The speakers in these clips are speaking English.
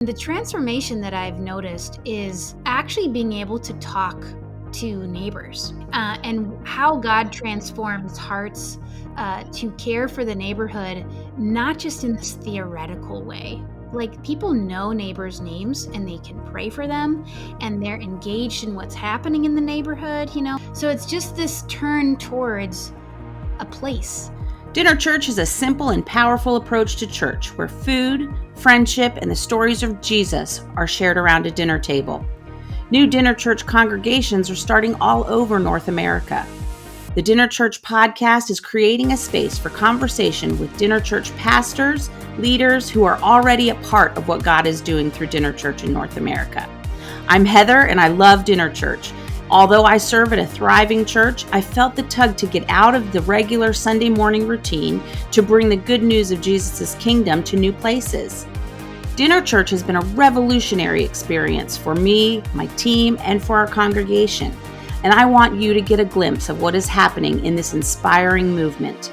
The transformation that I've noticed is actually being able to talk to neighbors and how God transforms hearts to care for the neighborhood, not just in this theoretical way. Like, people know neighbors' names and they can pray for them and they're engaged in what's happening in the neighborhood, So it's just this turn towards a place. Dinner Church is a simple and powerful approach to church where food, friendship, and the stories of Jesus are shared around a dinner table. New Dinner Church congregations are starting all over North America. The Dinner Church podcast is creating a space for conversation with Dinner Church pastors, leaders who are already a part of what God is doing through Dinner Church in North America. I'm Heather, and I love Dinner Church. Although I serve at a thriving church, I felt the tug to get out of the regular Sunday morning routine to bring the good news of Jesus' kingdom to new places. Dinner Church has been a revolutionary experience for me, my team, and for our congregation. And I want you to get a glimpse of what is happening in this inspiring movement.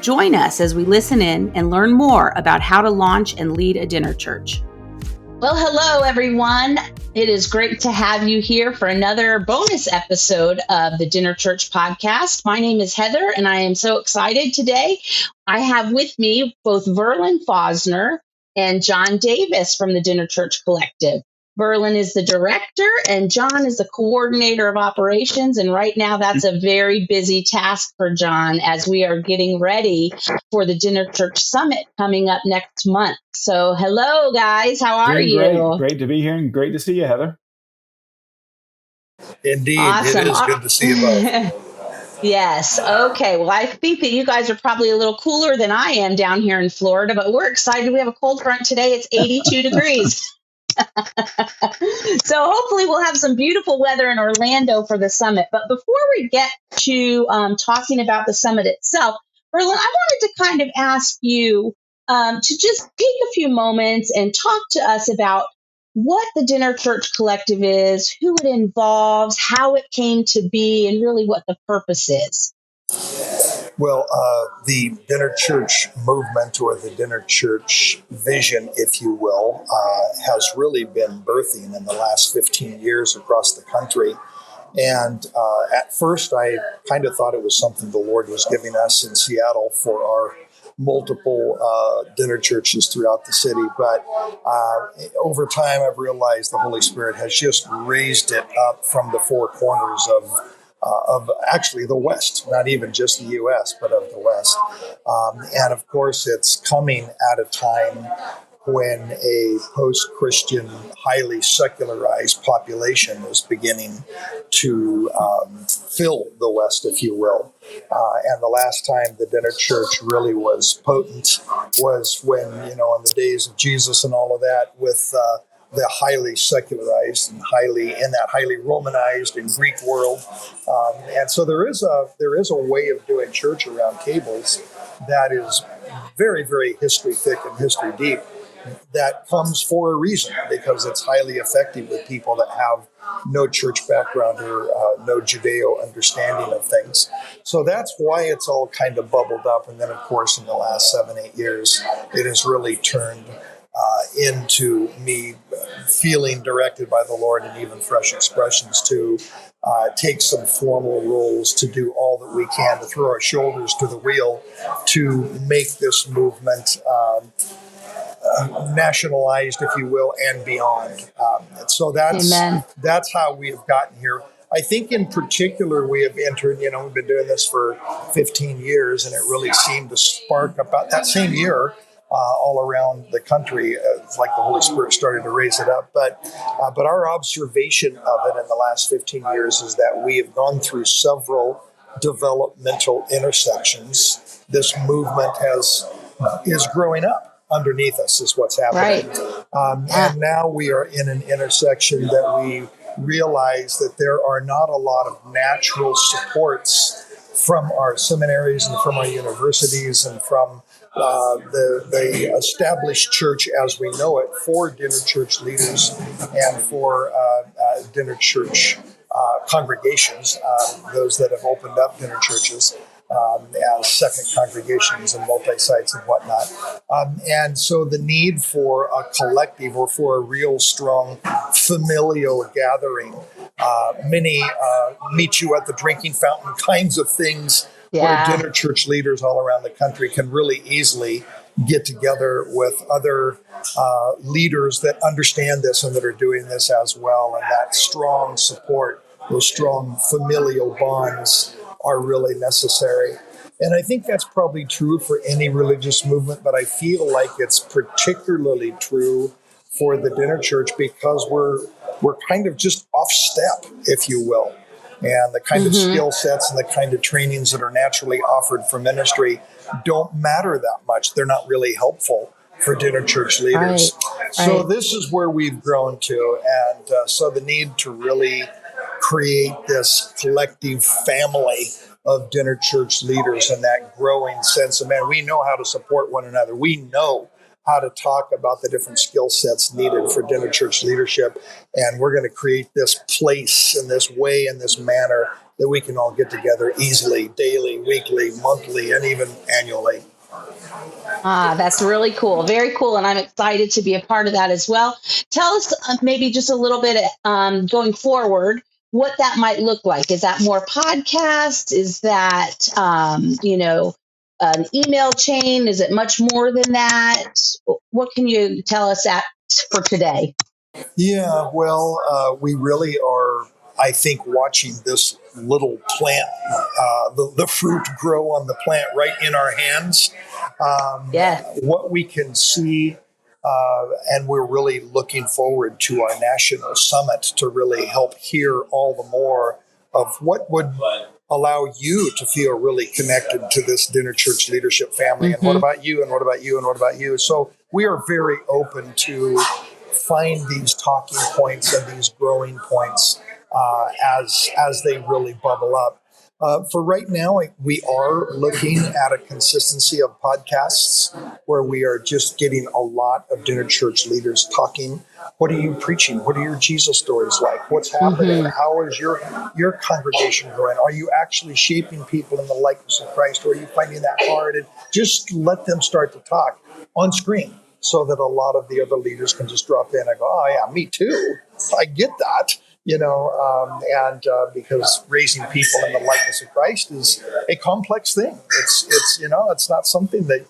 Join us as we listen in and learn more about how to launch and lead a dinner church. Well, hello, everyone. It is great to have you here for another bonus episode of the Dinner Church podcast. My name is Heather, and I am so excited today. I have with me both Verlon Fosner and Jon Davis from the Dinner Church Collective. Verlon is the director, and Jon is the coordinator of operations. And right now, that's a very busy task for Jon as we are getting ready for the Dinner Church Summit coming up next month. So, hello, guys. How are you? Great to be here, and great to see you, Heather. Indeed, Awesome. It is good to see you both. Yes. Okay. Well, I think that you guys are probably a little cooler than I am down here in Florida, but we're excited. We have a cold front today. It's 82 degrees. So hopefully we'll have some beautiful weather in Orlando for the summit. But before we get to talking about the summit itself, Verlon, I wanted to kind of ask you to just take a few moments and talk to us about what the Dinner Church Collective is, who it involves, how it came to be, and really what the purpose is. Well, the Dinner Church movement, or the Dinner Church vision, if you will, has really been birthing in the last 15 years across the country. And at first, I kind of thought it was something the Lord was giving us in Seattle for our multiple dinner churches throughout the city. But over time, I've realized the Holy Spirit has just raised it up from the four corners of actually the West, not even just the U.S., but of the West. And of course, it's coming at a time when a post-Christian, highly secularized population is beginning to fill the West, if you will. And the last time the dinner church really was potent was when, in the days of Jesus and all of that, with the highly secularized and highly Romanized and Greek world. And so there is a way of doing church around tables that is very, very history thick and history deep, that comes for a reason, because it's highly effective with people that have no church background or no Judeo understanding of things. So that's why it's all kind of bubbled up. And then, of course, in the last 7-8 years, it has really turned into me feeling directed by the Lord, and even fresh expressions to take some formal roles, to do all that we can, to throw our shoulders to the wheel, to make this movement nationalized, if you will, and beyond. And so that's how we have gotten here. I think in particular we have entered, we've been doing this for 15 years, and it really seemed to spark about that same year all around the country. It's like the Holy Spirit started to raise it up. But our observation of it in the last 15 years is that we have gone through several developmental intersections. This movement is growing up underneath us, is what's happening. Right. And now we are in an intersection that we realize that there are not a lot of natural supports from our seminaries and from our universities and from the established church as we know it for dinner church leaders and for dinner church congregations, those that have opened up dinner churches. as second congregations and multi-sites and whatnot. And so the need for a collective or for a real strong familial gathering, many meet you at the drinking fountain kinds of things, where dinner church leaders all around the country can really easily get together with other leaders that understand this and that are doing this as well. And that strong support, those strong familial bonds are really necessary. And I think that's probably true for any religious movement, but I feel like it's particularly true for the dinner church because we're kind of just off step, if you will. And the kind of skill sets and the kind of trainings that are naturally offered for ministry don't matter that much. They're not really helpful for dinner church leaders. So this is where we've grown to. And so the need to really create this collective family of dinner church leaders and that growing sense of, man, we know how to support one another. We know how to talk about the different skill sets needed for dinner church leadership. And we're going to create this place in this way, in this manner that we can all get together easily, daily, weekly, monthly, and even annually. That's really cool. Very cool. And I'm excited to be a part of that as well. Tell us maybe just a little bit going forward, what that might look like. Is that more podcasts? Is that, an email chain? Is it much more than that? What can you tell us for today? Yeah, well, we really are, I think, watching this little plant, the fruit grow on the plant right in our hands. What we can see, and we're really looking forward to our national summit to really help hear all the more of what would allow you to feel really connected to this dinner church leadership family. And what about you? And what about you? And what about you? So we are very open to find these talking points and these growing points as they really bubble up. For right now, we are looking at a consistency of podcasts where we are just getting a lot of dinner church leaders talking. What are you preaching? What are your Jesus stories like? What's happening? How is your congregation growing? Are you actually shaping people in the likeness of Christ, or are you finding that hard? And just let them start to talk on screen so that a lot of the other leaders can just drop in and go, oh, yeah, me too. I get that. Because raising people in the likeness of Christ is a complex thing. It's not something that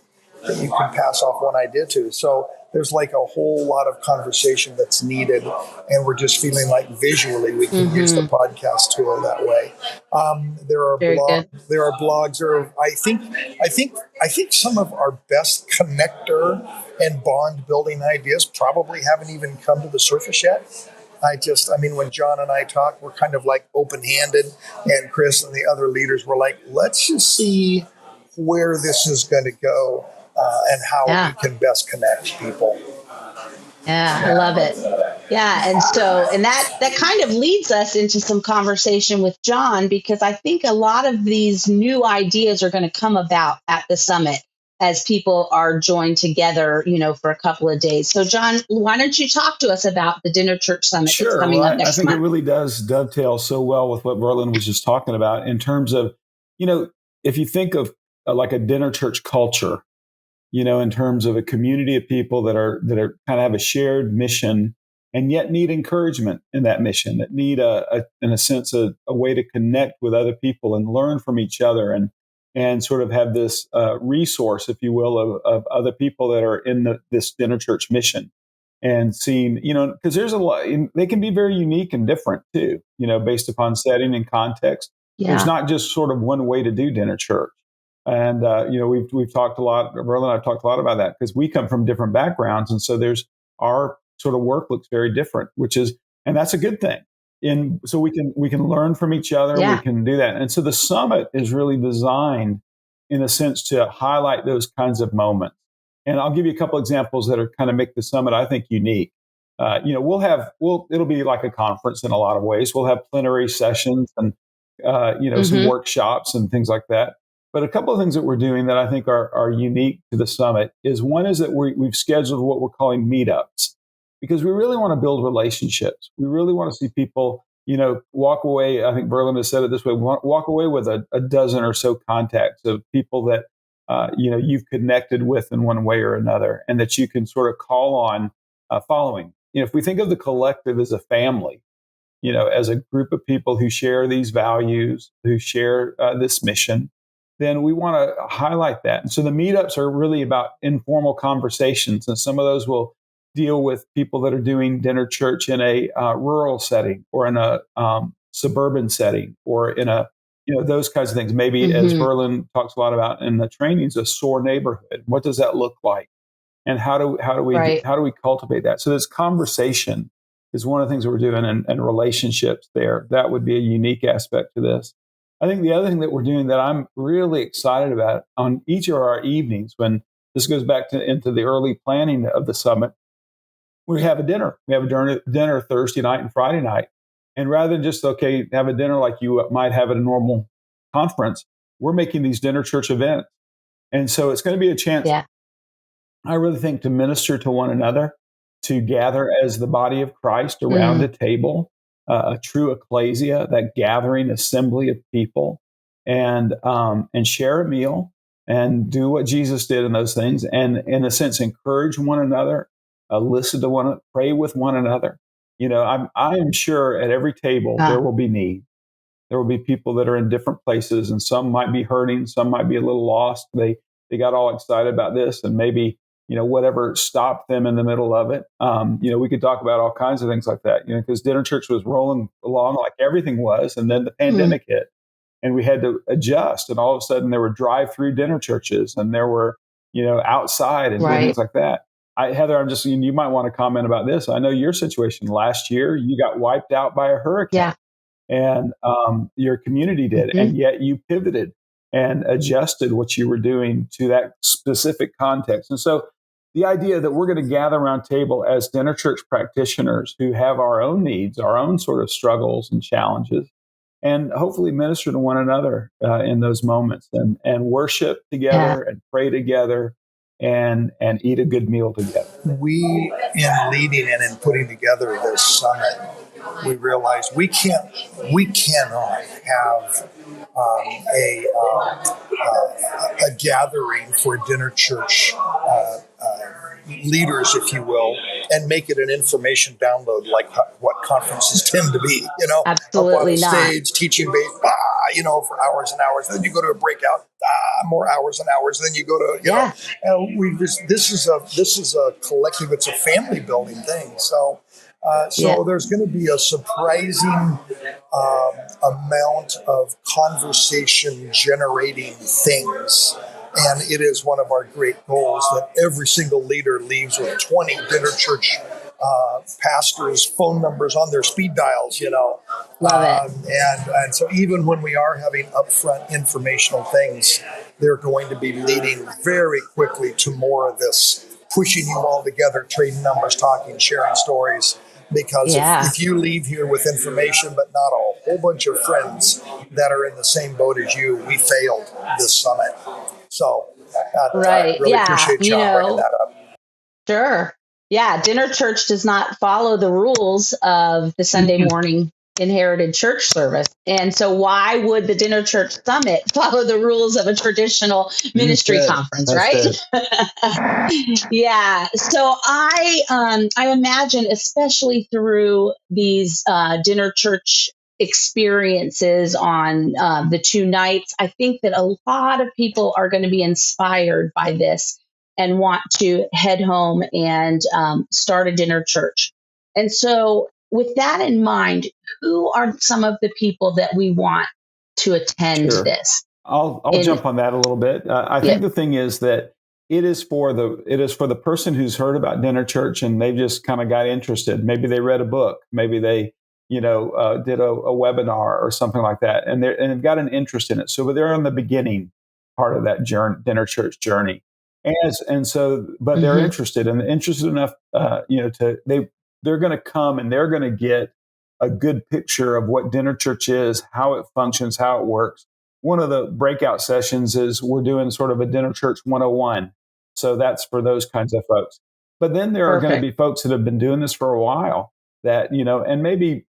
you can pass off one idea to. So there's like a whole lot of conversation that's needed, and we're just feeling like visually we can use the podcast tool that way. There are blogs. I think some of our best connector and bond building ideas probably haven't even come to the surface yet. When Jon and I talk, we're kind of like open-handed, and Chris and the other leaders were like, let's just see where this is going to go and how we can best connect people. Yeah, I love it. Yeah. And that kind of leads us into some conversation with Jon, because I think a lot of these new ideas are going to come about at the summit as people are joined together, for a couple of days. So, Jon, why don't you talk to us about the Dinner Church Summit that's coming up next month? I think it really does dovetail so well with what Verlon was just talking about in terms of, if you think of like a dinner church culture, in terms of a community of people that are kind of have a shared mission and yet need encouragement in that mission, that need in a sense, a way to connect with other people and learn from each other and sort of have this resource, if you will, of other people that are in this dinner church mission, and seeing, because there's a lot, they can be very unique and different too, based upon setting and context. Yeah. There's not just sort of one way to do dinner church. And, we've talked a lot, Verlon and I've talked a lot about that because we come from different backgrounds. And so our sort of work looks very different, and that's a good thing. And so we can learn from each other. Yeah. We can do that. And so the summit is really designed in a sense to highlight those kinds of moments. And I'll give you a couple examples that are kind of make the summit, I think, unique. It'll be like a conference in a lot of ways. We'll have plenary sessions and, some workshops and things like that. But a couple of things that we're doing that I think are unique to the summit is one is that we've scheduled what we're calling meetups, because we really want to build relationships. We really want to see people walk away. I think Verlon has said it this way: walk away with a dozen or so contacts of people that you've connected with in one way or another, and that you can sort of call on following. If we think of the collective as a family, as a group of people who share these values, who share this mission, then we want to highlight that. And so the meetups are really about informal conversations, and some of those will deal with people that are doing dinner church in a rural setting or in a suburban setting or in a those kinds of things. Maybe as Verlon talks a lot about in the trainings, a SOAR neighborhood. What does that look like? And how do we cultivate that? So this conversation is one of the things that we're doing, and relationships there. That would be a unique aspect to this. I think the other thing that we're doing that I'm really excited about on each of our evenings, when this goes back into the early planning of the summit, we have a dinner. We have a dinner Thursday night and Friday night. And rather than just, have a dinner like you might have at a normal conference, we're making these dinner church events. And so it's going to be a chance, I really think, to minister to one another, to gather as the body of Christ around a table, a true ecclesia, that gathering assembly of people, and share a meal and do what Jesus did in those things, and in a sense encourage one another, listen to one, pray with one another. I'm sure at every table there will be need. There will be people that are in different places, and some might be hurting, some might be a little lost. They got all excited about this, and maybe whatever stopped them in the middle of it. We could talk about all kinds of things like that. Because dinner church was rolling along like everything was, and then the pandemic hit, and we had to adjust. And all of a sudden, there were drive-through dinner churches, and there were outside and things like that. Heather, you might want to comment about this. I know your situation last year. You got wiped out by a hurricane, and your community did, and yet you pivoted and adjusted what you were doing to that specific context. And so the idea that we're going to gather around table as dinner church practitioners who have our own needs, our own sort of struggles and challenges, and hopefully minister to one another in those moments, and worship together and pray together and eat a good meal together. We, in leading and in putting together this summit, we realized we cannot have a gathering for dinner church leaders, if you will, and make it an information download like what conferences tend to be, Absolutely up on a not. stage, teaching based, for hours and hours. Then you go to a breakout, more hours and hours. Then you go to, this is a collective, it's a family building thing. So there's going to be a surprising amount of conversation generating things. And it is one of our great goals that every single leader leaves with 20 dinner church pastors' phone numbers on their speed dials, Love it. And so even when we are having upfront informational things, they're going to be leading very quickly to more of this, pushing you all together, trading numbers, talking, sharing stories. Because if you leave here with information but not a whole bunch of friends that are in the same boat as you, we failed this summit. So I really appreciate Jon bringing that up. Sure. Yeah, dinner church does not follow the rules of the Sunday morning inherited church service. And so why would the dinner church summit follow the rules of a traditional ministry conference, right? Yeah. So I imagine, especially through these dinner church experiences on the 2 nights, I think that a lot of people are going to be inspired by this and want to head home and start a dinner church. And so with that in mind, who are some of the people that we want to attend this? I'll jump on that a little bit. I think the thing is that it is for the person who's heard about dinner church and they just kind of got interested. Maybe they read a book. Maybe they did a webinar or something like that, and they've got an interest in it. So they're in the beginning part of that dinner church journey. But they're interested enough, they're going to come and they're going to get a good picture of what dinner church is, how it functions, how it works. One of the breakout sessions is we're doing sort of a dinner church 101. So that's for those kinds of folks. But then there are going to be folks that have been doing this for a while that, and maybe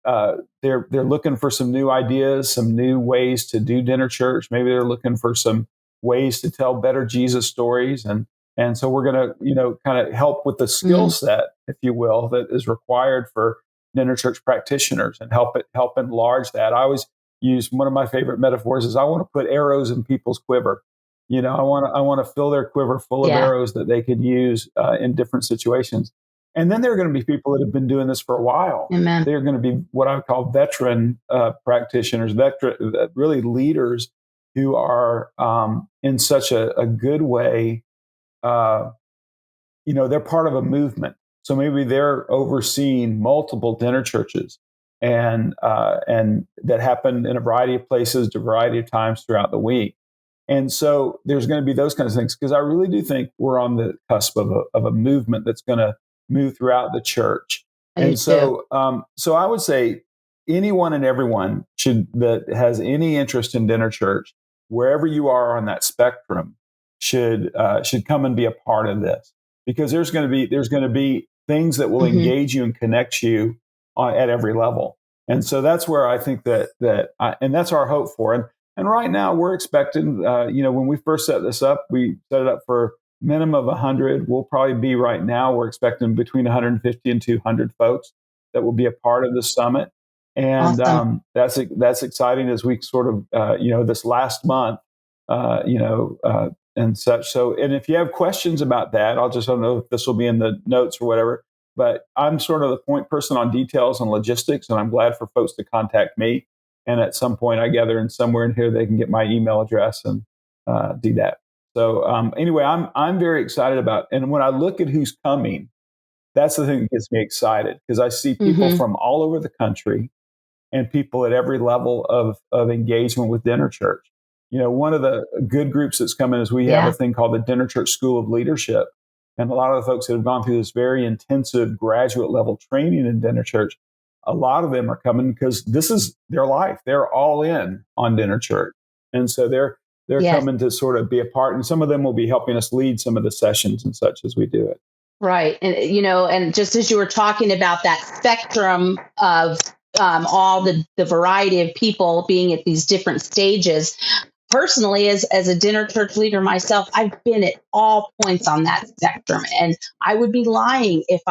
they're looking for some new ideas, some new ways to do dinner church. Maybe they're looking for some ways to tell better Jesus stories, and so we're going to, kind of help with the skill set, if you will, that is required for dinner church practitioners, and help enlarge that. I always use, one of my favorite metaphors is, I want to put arrows in people's quiver. I want to fill their quiver full of arrows that they could use in different situations. And then there are going to be people that have been doing this for a while. Amen. They're going to be what I would call veteran practitioners, really leaders who are in such a good way. They're part of a movement. So maybe they're overseeing multiple dinner churches, and that happen in a variety of places, a variety of times throughout the week. And so there's going to be those kinds of things, because I really do think we're on the cusp of a movement that's going to move throughout the church. And so I would say anyone and everyone that has any interest in dinner church, wherever you are on that spectrum, should come and be a part of this, because there's going to be things that will engage you and connect you at every level. And so that's where I think and that's our hope for. And right now we're expecting, when we first set this up, we set it up for minimum of 100. We'll probably be, right now, we're expecting between 150 and 200 folks that will be a part of the summit. And Awesome. That's exciting, as we sort of, this last month, and such. So, and if you have questions about that, I don't know if this will be in the notes or whatever, but I'm sort of the point person on details and logistics, and I'm glad for folks to contact me. And at some point, I gather somewhere in here they can get my email address and do that. So anyway, I'm very excited about, and when I look at who's coming, that's the thing that gets me excited, because I see people from all over the country, and people at every level of engagement with dinner church. One of the good groups that's coming is, we have a thing called the Dinner Church School of Leadership, and a lot of the folks that have gone through this very intensive graduate level training in dinner church, a lot of them are coming because this is their life. They're all in on dinner church. And so they're coming to sort of be a part. And some of them will be helping us lead some of the sessions and such as we do it. Right. And, and just as you were talking about that spectrum of all the variety of people being at these different stages, personally, as a dinner church leader myself, I've been at all points on that spectrum. And I would be lying if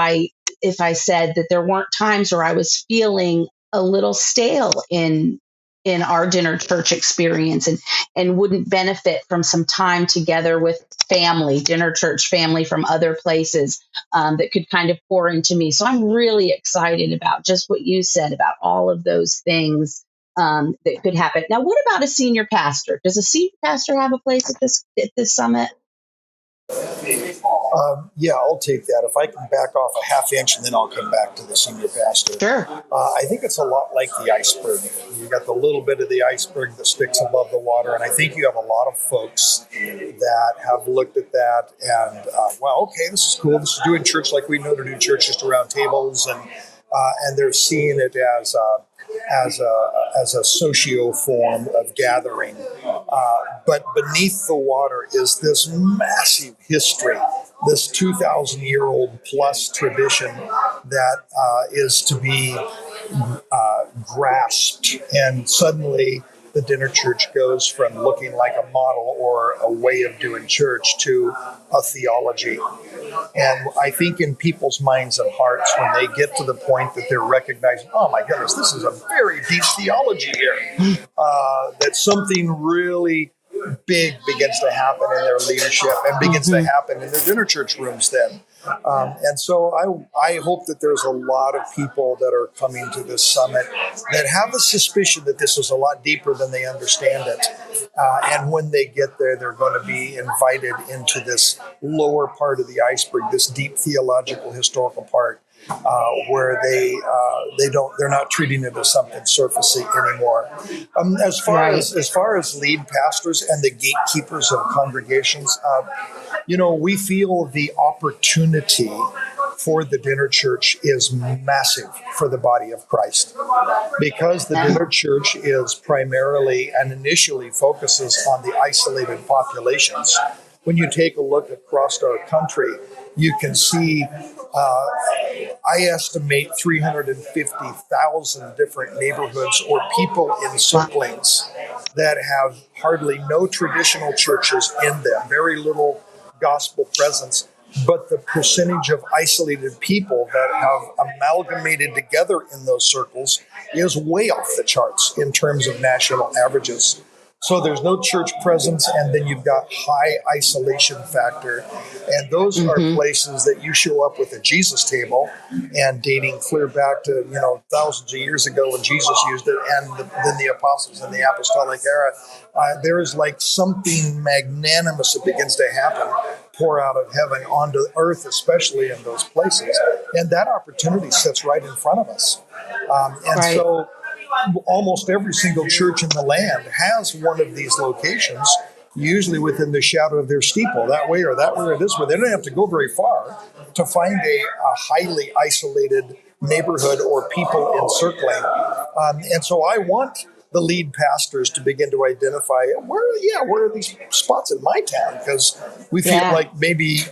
I said that there weren't times where I was feeling a little stale in our dinner church experience, and wouldn't benefit from some time together with dinner church family from other places that could kind of pour into me. So I'm really excited about just what you said about all of those things that could happen. Now, what about a senior pastor? Does a senior pastor have a place at this summit? Yeah, I'll take that. If I can back off a half inch, and then I'll come back to the senior pastor. Sure. I think it's a lot like the iceberg. You got the little bit of the iceberg that sticks above the water, and I think you have a lot of folks that have looked at that and, okay, this is cool. This is doing church like we know to do church, just around tables, and they're seeing it as a socio form of gathering. But beneath the water is this massive history, this 2,000-year-old plus tradition that is to be grasped. And suddenly the dinner church goes from looking like a model or a way of doing church to a theology. And I think in people's minds and hearts, when they get to the point that they're recognizing, oh my goodness, this is a very deep theology here, that something really big begins to happen in their leadership and begins to happen in their dinner church rooms then. And so I hope that there's a lot of people that are coming to this summit that have a suspicion that this is a lot deeper than they understand it. And when they get there, they're going to be invited into this lower part of the iceberg, this deep theological, historical part, where they're not treating it as something surfacey anymore. As far as lead pastors and the gatekeepers of congregations, we feel the opportunity for the dinner church is massive for the body of Christ, because the dinner church is primarily and initially focuses on the isolated populations. When you take a look across our country, you can see, I estimate 350,000 different neighborhoods or people encirclings that have hardly no traditional churches in them, very little gospel presence. But the percentage of isolated people that have amalgamated together in those circles is way off the charts in terms of national averages. So there's no church presence, and then you've got high isolation factor. And those are places that you show up with a Jesus table, and dating clear back to, thousands of years ago when Jesus used it, and then the apostles in the apostolic era, there is like something magnanimous that begins to happen, pour out of heaven onto earth, especially in those places. And that opportunity sits right in front of us. So almost every single church in the land has one of these locations, usually within the shadow of their steeple, that way or this way. They don't have to go very far to find a highly isolated neighborhood or people encircling. And so I want the lead pastors to begin to identify where are these spots in my town, because we feel like maybe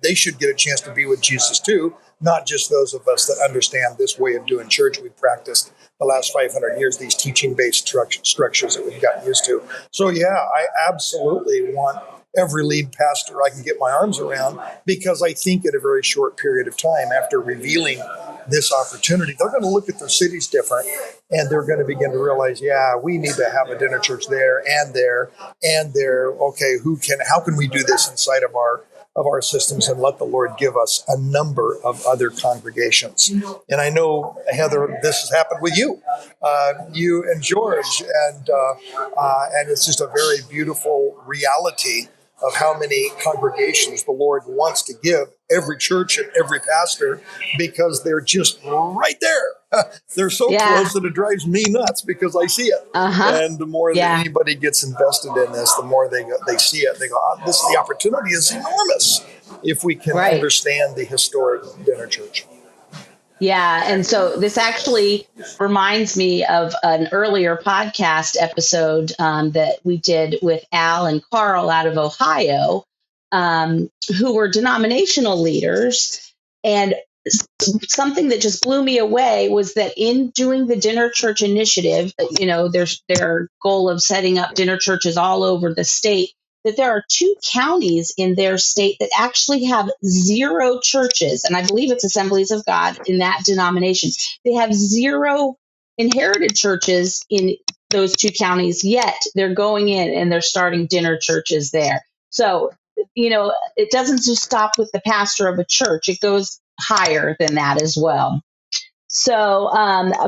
they should get a chance to be with Jesus too, not just those of us that understand this way of doing church we've practiced the last 500 years, these teaching-based structures that we've gotten used to. So I absolutely want every lead pastor I can get my arms around, because I think in a very short period of time after revealing this opportunity, they're going to look at their cities different, and they're going to begin to realize, we need to have a dinner church there and there and there. Okay, how can we do this inside of our systems, and let the Lord give us a number of other congregations. And I know, Heather, this has happened with you and George, and it's just a very beautiful reality of how many congregations the Lord wants to give every church and every pastor, because they're just right there. They're so close that it drives me nuts, because I see it. And the more that anybody gets invested in this, the more they see it. They go, the opportunity is enormous if we can understand the historic dinner church. Yeah. And so this actually reminds me of an earlier podcast episode that we did with Al and Carl out of Ohio, who were denominational leaders. And something that just blew me away was that in doing the dinner church initiative, their goal of setting up dinner churches all over the state, that there are 2 counties in their state that actually have 0 churches. And I believe it's Assemblies of God in that denomination. They have 0 inherited churches in those 2 counties, yet they're going in and they're starting dinner churches there. So, it doesn't just stop with the pastor of a church. It goes higher than that as well. So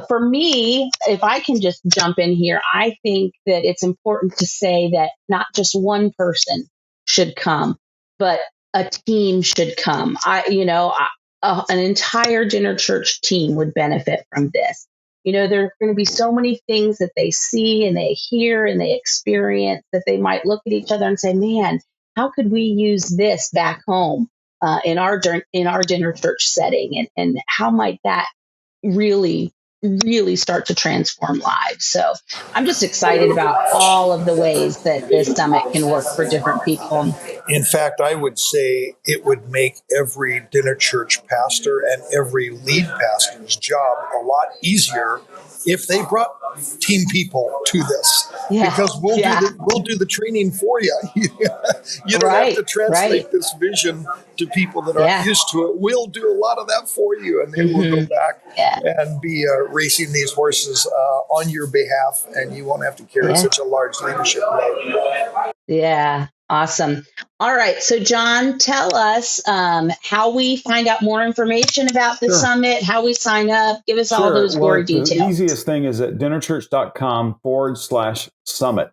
for me, if I can just jump in here, I think that it's important to say that not just one person should come, but a team should come. An entire dinner church team would benefit from this. There are going to be so many things that they see and they hear and they experience that they might look at each other and say, man, how could we use this back home in our dinner church setting? And how might that really start to transform lives? So I'm just excited about all of the ways that this summit can work for different people. In fact, I would say it would make every dinner church pastor and every lead pastor's job a lot easier if they brought team people to this, because we'll do the training for you. You don't have to translate this vision to people that aren't used to it. We'll do a lot of that for you, and then we'll go back and be racing these horses on your behalf, and you won't have to carry such a large leadership load. Yeah. Awesome. All right. So, Jon, tell us how we find out more information about the summit, how we sign up. Give us all those gory details. The easiest thing is at dinnerchurch.com/summit.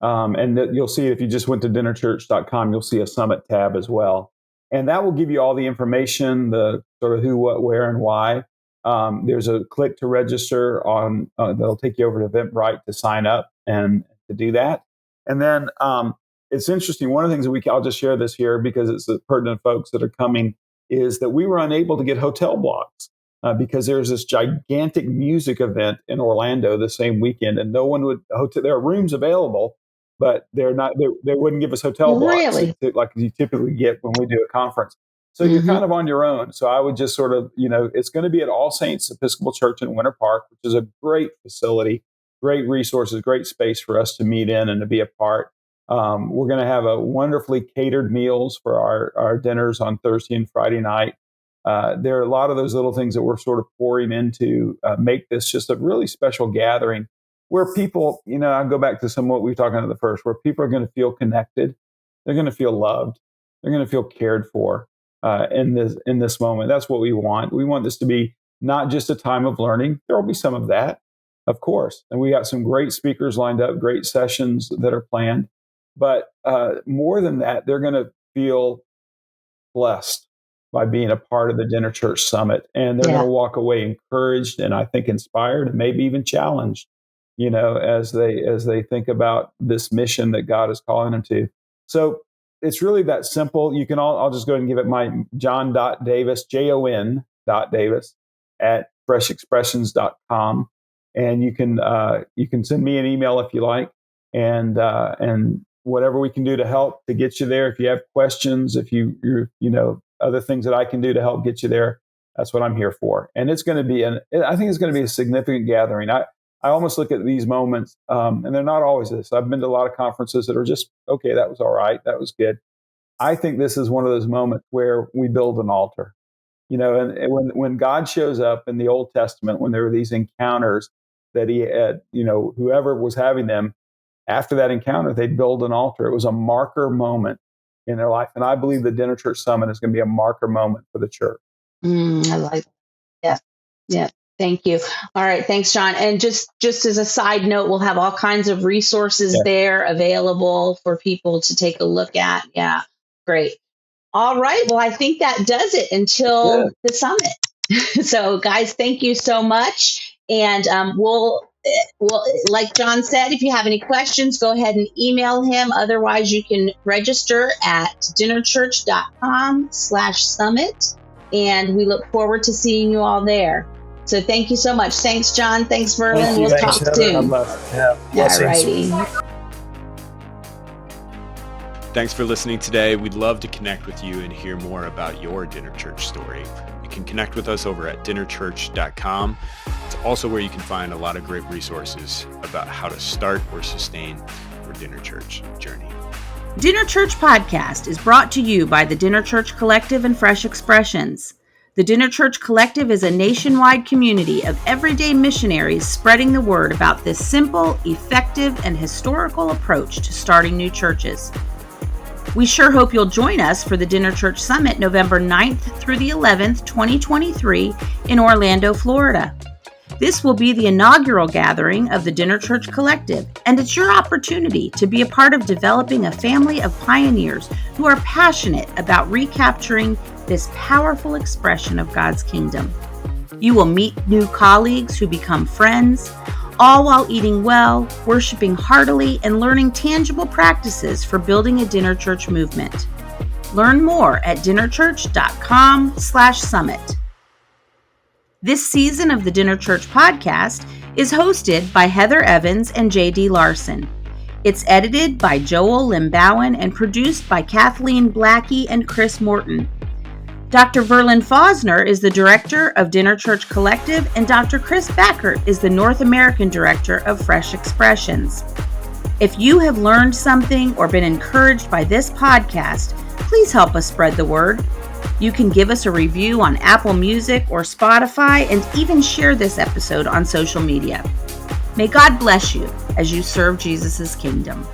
And you'll see, if you just went to dinnerchurch.com, you'll see a summit tab as well. And that will give you all the information, the sort of who, what, where, and why. There's a click to register on, that'll take you over to Eventbrite to sign up and to do that. And then it's interesting. One of the things that I'll just share this here because it's the pertinent folks that are coming, is that we were unable to get hotel blocks because there's this gigantic music event in Orlando the same weekend, and no one would. There are rooms available, but they're not. They wouldn't give us hotel blocks like you typically get when we do a conference. So you're kind of on your own. So I would just sort of, it's going to be at All Saints Episcopal Church in Winter Park, which is a great facility, great resources, great space for us to meet in and to be a part. We're going to have a wonderfully catered meals for our dinners on Thursday and Friday night. There are a lot of those little things that we're sort of pouring into make this just a really special gathering where people, I go back to some of what we were talking about at the first, where people are going to feel connected. They're going to feel loved. They're going to feel cared for in this moment. That's what we want. We want this to be not just a time of learning. There will be some of that, of course. And we got some great speakers lined up, great sessions that are planned. But more than that, they're going to feel blessed by being a part of the Dinner Church Summit. And they're going to walk away encouraged and I think inspired and maybe even challenged, as they think about this mission that God is calling them to. So it's really that simple. You can I'll just go ahead and give it my Jon.Davis, Jon.Davis at freshexpressions.com. And you can send me an email if you like. And whatever we can do to help to get you there. If you have questions, if you're other things that I can do to help get you there, that's what I'm here for. And it's going to be I think it's going to be a significant gathering. I almost look at these moments, and they're not always this. I've been to a lot of conferences that are just, okay, that was all right. That was good. I think this is one of those moments where we build an altar, and when God shows up in the Old Testament, when there were these encounters that he had, whoever was having them, after that encounter, they'd build an altar. It was a marker moment in their life. And I believe the Dinner Church Summit is going to be a marker moment for the church. I like that. Yeah. Thank you. All right. Thanks, Jon. And just as a side note, we'll have all kinds of resources there available for people to take a look at. Yeah. Great. All right. Well, I think that does it until the summit. So guys, thank you so much. And we'll, like Jon said, if you have any questions, go ahead and email him. Otherwise, you can register at dinnerchurch.com/summit. And we look forward to seeing you all there. So thank you so much. Thanks, Jon. Thanks, Verlon. We'll talk soon. All righty. Thanks for listening today. We'd love to connect with you and hear more about your Dinner Church story. You can connect with us over at dinnerchurch.com. It's also where you can find a lot of great resources about how to start or sustain your Dinner Church journey. Dinner Church Podcast is brought to you by the Dinner Church Collective and Fresh Expressions. The Dinner Church Collective is a nationwide community of everyday missionaries spreading the word about this simple, effective, and historical approach to starting new churches. We sure hope you'll join us for the Dinner Church Summit November 9th through the 11th, 2023 in Orlando, Florida. This will be the inaugural gathering of the Dinner Church Collective, and it's your opportunity to be a part of developing a family of pioneers who are passionate about recapturing this powerful expression of God's kingdom. You will meet new colleagues who become friends, all while eating well, worshiping heartily, and learning tangible practices for building a dinner church movement. Learn more at dinnerchurch.com/summit. This season of the Dinner Church Podcast is hosted by Heather Evans and J.D. Larson. It's edited by Joel Limbowen and produced by Kathleen Blackie and Chris Morton. Dr. Verlon Fosner is the director of Dinner Church Collective, and Dr. Chris Backert is the North American director of Fresh Expressions. If you have learned something or been encouraged by this podcast, please help us spread the word. You can give us a review on Apple Music or Spotify and even share this episode on social media. May God bless you as you serve Jesus' kingdom.